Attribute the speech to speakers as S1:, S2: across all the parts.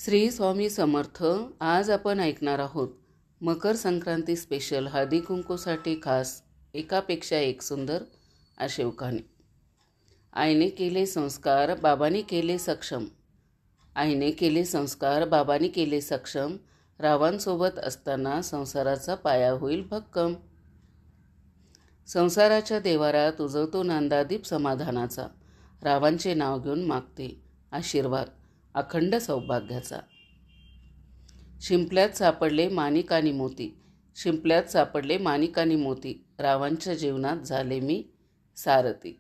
S1: श्री स्वामी समर्थ. आज आपण ऐकणार आहोत मकर संक्रांती स्पेशल हळदी कुंकूसाठी खास एकापेक्षा एक सुंदर अशी उखाणे. आईने केले संस्कार बाबांनी केले सक्षम. आईने केले संस्कार बाबांनी केले सक्षम. रावांसोबत असताना संसाराचा पाया होईल भक्कम. संसाराच्या देवारात उजवतो नांदादीप समाधानाचा. रावांचे नाव घेऊन मागते आशीर्वाद अखंड सौभाग्याचा. शिंपल्यात सापडले माणिक आणि मोती. शिंपल्यात सापडले माणिक आणि मोती. रावांच्या जीवनात झाले मी सारथी.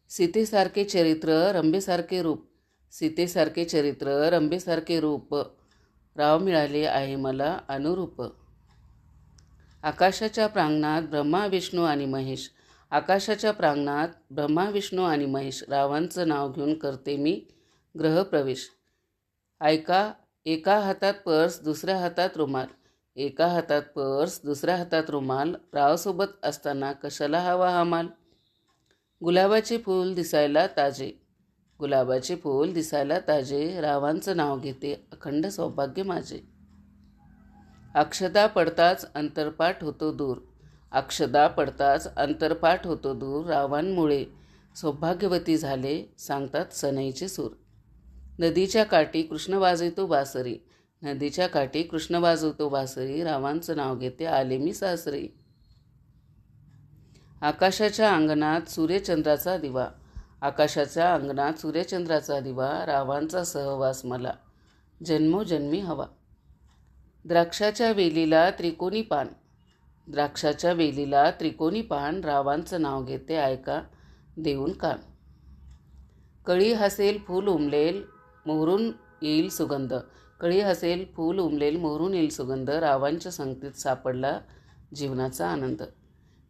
S1: सीतेसारखे चरित्र रंभेसारखे रूप. सीतेसारखे चरित्र रंभेसारखे रूप. राव मिळाले आहे मला अनुरूप. आकाशाच्या प्रांगणात ब्रह्मा विष्णू आणि महेश. आकाशाच्या प्रांगणात ब्रह्मा विष्णू आणि महेश. रावांचं नाव घेऊन करते मी ग्रहप्रवेश. एका हातात पर्स दुसऱ्या हातात रुमाल. एका हातात पर्स दुसऱ्या हातात रुमाल. रावसोबत असताना कशाला हवा हा माल. गुलाबाचे फूल दिसायला ताजे. गुलाबाचे फूल दिसायला ताजे. रावांचं नाव घेते अखंड सौभाग्य माझे. अक्षदा पडताच अंतरपाठ होतो दूर. अक्षदा पडताच अंतरपाठ होतो दूर. रावांमुळे सौभाग्यवती झाले सांगतात सनईचे सूर. नदीच्या काठी कृष्ण वाजवतो बासरी. नदीच्या काठी कृष्ण वाजवतो बासरी. रावांचं नाव घेते आले मी सासरी. आकाशाच्या अंगणात सूर्यचंद्राचा दिवा. आकाशाच्या अंगणात सूर्यचंद्राचा दिवा. रावांचा सहवास मला जन्मोजन्मी हवा. द्राक्षाच्या वेलीला त्रिकोणी पान. द्राक्षाच्या वेलीला त्रिकोणी पान. रावांचं नाव घेते ऐका देऊन कान. कळी हसेल फूल उमलेल मोहरून येईल सुगंध. कळी हसेल फूल उमलेल मोहरून येईल सुगंध. रावांच्या संगतीत सापडला जीवनाचा आनंद.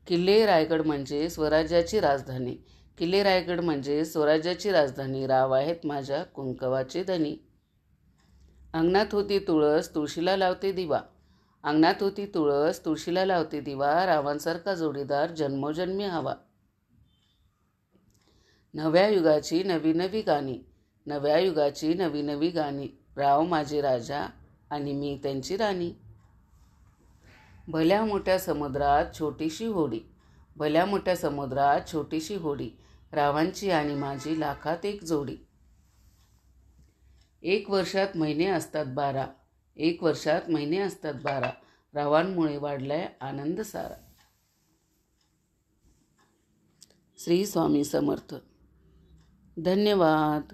S1: किल्ले रायगड म्हणजे स्वराज्याची राजधानी. किल्ले रायगड म्हणजे स्वराज्याची राजधानी. राव आहेत माझ्या कुंकवाचे धनी. अंगणात होती तुळस तुळशीला लावते दिवा. अंगणात होती तुळस तुळशीला लावते दिवा. रावांसारखा जोडीदार जन्मोजन्मी हवा. नव्या युगाची नवी नवी गाणी. नव्या युगाची नवी नवी गाणी. राव माझे राजा आणि मी त्यांची राणी. भल्या मोठ्या समुद्रात छोटीशी होडी. भल्या मोठ्या समुद्रात छोटीशी होडी. रावांची आणि माझी लाखात एक जोडी. एक वर्षात महिने असतात 12. एक वर्षात महिने असतात 12. रावांमुळे वाढलाय आनंद सारा. श्री स्वामी समर्थ. धन्यवाद.